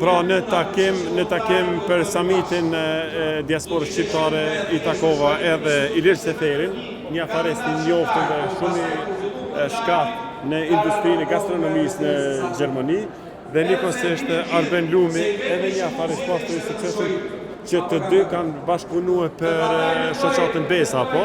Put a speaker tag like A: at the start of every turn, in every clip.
A: Pra në takim për samitin e diasporës shqiptare I takova edhe Ilir Seferin, një afarist I njoftën dhe shumë I shkat në industrinë e gastronomisë në Gjermani, dhe njëkohësisht Arben Lumi, edhe një afarist pastor I suksesit, që të dy kanë bashkëpunuar për shoqatën Besa, apo?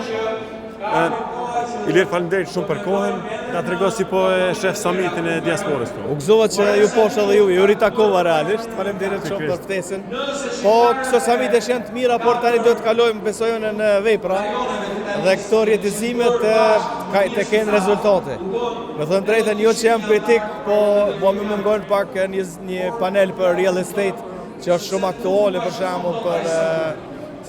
A: Ilir, faleminderit shumë për kohën, na trego si po e shef samitin e diasporës këtu.
B: U gëzova që ju poshtë edhe ju ritakova realisht, faleminderit shumë për ftesën. Po këto samite janë të mira, por tani do të kalojmë besojmë në vepra dhe këto rrjetëzimet të kenë rezultate. Me thënë drejtën, jo që jam kritik, po më mungon pak një panel për real estate që është shumë aktuale për shembull për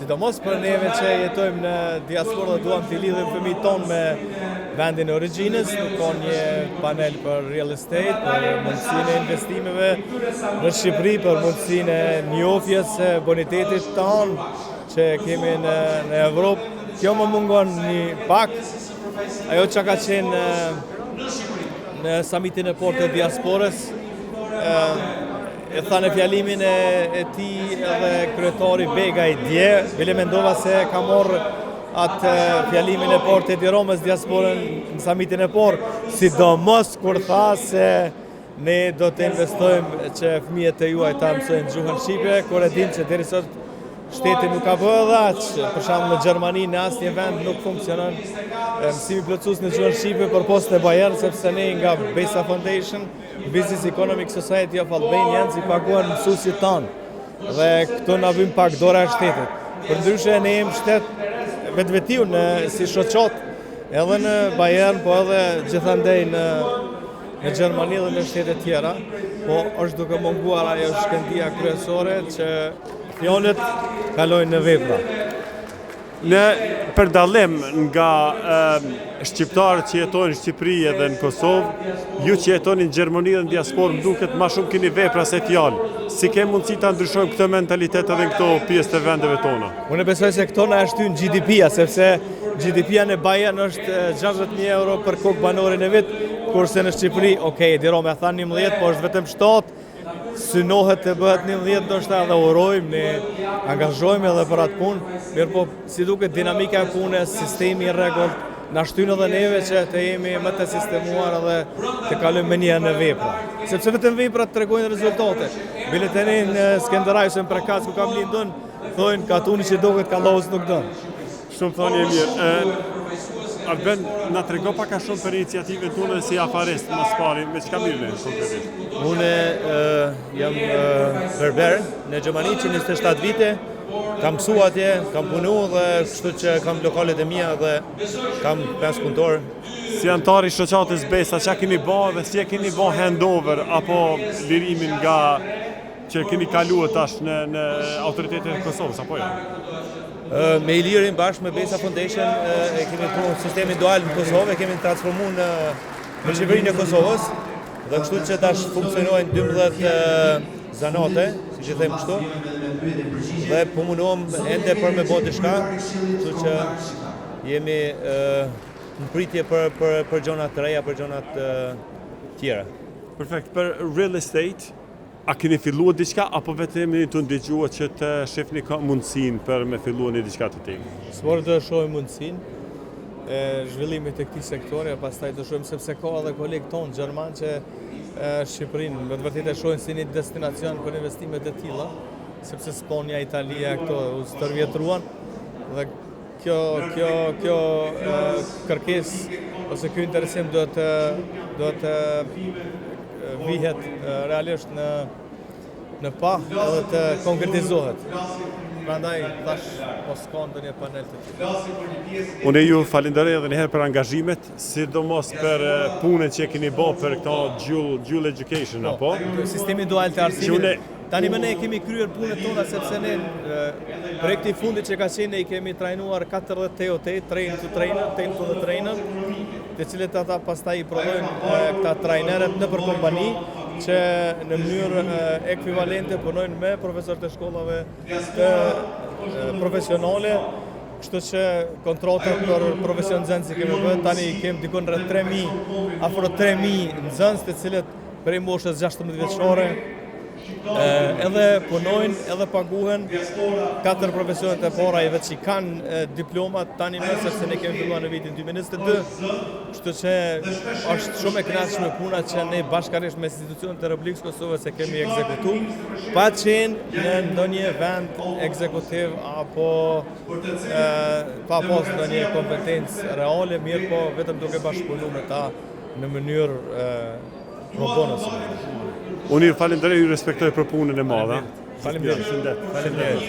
B: sidomos për neve që jetojmë në diasporë dhe duam të lidhim fëmijët tonë me vendin e origjinës, ka një panel për real estate, për mundësinë e investimeve në Shqipëri, për mundësinë e njohjes së bonitetit tonë që kemi në Evropë. Kjo më mungon një pak, ajo që ka qenë në samitin e portë të diasporës, e tha në fjalimin e tij edhe kryetari Begaj dje, bile mendova se ka marrë atë fjalimin e portë të Romës diasporën në samitin e portë, sidomos kur tha se ne do të investojmë që fëmijët e juaj ta mësojnë gjuhën shqipe, kur e dim që deri sot shteti nuk ka bërë dhe aq, për shembull në Gjermani në asnjë vend nuk funksionon mësimi plotësues në gjuhën shqipe për postën e Bayern, sepse ne nga Besa Foundation, Business Economic Society of Albania I paguan mësuesit tanë dhe këto na vijnë pak dora e shtetit. Përndryshe ne jemi shtet vetvetiu si shoqat edhe në Bayern, po edhe gjithandej në Gjermani dhe në shtete tjera, po është duke munguar ajo shkëndija kryesore që fjalët kalojnë në vepra.
A: Në përdallim nga shqiptarët që jetojnë në Shqipëri edhe në Kosovë, ju që jetoni në Gjermani dhe në diasporë më duket ma shumë keni vepra se fjalë. Si ke mundësi ta ndryshojmë këtë mentalitet edhe në këto pjesë të vendeve tona?
B: Unë besoj se këto na shtyn GDP-a, sepse GDP-a në Bayern është 60.000 euro për kokë banorin e vit, kurse në Shqipëri, diro me thanë 11, po është vetëm 7, synohet të bëhet 11, ndoshta edhe urojmë, ne angazhojmë edhe për atë punë, mirë po si duket dinamika e punës, sistemi I rregullt, na shtyn edhe neve që të jemi më të sistemuar edhe të kalojmë me një në vepra. Sepse vetëm veprat tregojnë rezultate. Bileteni në Skënderaj ose në Prekaz ku kam lindun, thonë katuni që duket kalloz nuk don.
A: Shumë thoni e mirë. Arben, na trego pak a shumë për iniciativën tonë si afarist, mos pari, me çka mirë konkretisht?
B: Unë jam berber në Gjermani që 27 vite, kam mësu atje, kam punu dhe kështu që kam lokalet e mia dhe kam 5 punëtor.
A: Si antar I shoqatës Besa, çka keni bërë dhe si e keni bërë handover apo lirimin nga që keni kaluar tash në autoritetet e Kosovës apo jo?
B: Me Ilirin bashkë me Besa Foundation e kemi punuar sistemin dual në Kosovë, kemi transformuar në qeverinë e Kosovës dhe kështu që tash funksionojnë 12 zanate, siç e them kështu. Dhe punuam ende për me bërë diçka, kështu që jemi në pritje për gjona të reja, për gjona të tjera.
A: Perfekt, për real estate, a keni filluar diçka apo vetëm të ndëgjuar që të shihni ka mundësinë për me filluar një diçka të tillë?
B: S'morë të shohim mundësinë e zhvillimit të këtij sektori, pastaj të shohim sepse ka edhe kolegë tonë gjerman që Shqipërinë me të vërtetë e shohin si një destinacion për investime të tilla, sepse Sponja, Italia këto u stërvjetruan dhe kjo kërkesë ose ky interesim do të vihet realisht në pa edhe të konkretizohet. Prandaj tash po s'ka ndonjë panel të tillë.
A: Unë ju falenderoj edhe një herë për angazhimet, sidomos për punën që keni bërë për këto dual education apo?
B: Sistemi dual të arsimit. Tani më ne kemi kryer punën tona sepse ne projekti I fundit që ka qenë ne I kemi trajnuar 40 TOT, train to trainer, të cilët ata pastaj I prodhojnë këta trajnerët nëpër kompani që në mënyrë ekvivalente punojnë me profesorët e shkollave të profesionale, kështu që kontratat për profesion nxënësi kemi bërë, tani kemi dikon rreth 3.000, afro 3.000 nxënës të cilët prej moshës 16 vjeçore edhe punojnë, edhe paguhen 4 profesionet e para i vetë që kanë diplomat tani më, sepse ne kemi filluar në vitin 2022, kështu që është shumë e kënaqshme puna që ne bashkërisht me institucionet e Republikës Kosovës e kemi ekzekutu, pa qenë në ndonjë vend ekzekutiv apo pa pas ndonjë kompetencë reale, mirë po vetëm duke bashkëpunuar me ta në mënyrë pro bono.
A: Unë ju falenderoj, ju respektoj për punën e madhe.
B: Faleminderit.
A: Shëndet.
B: Faleminderit.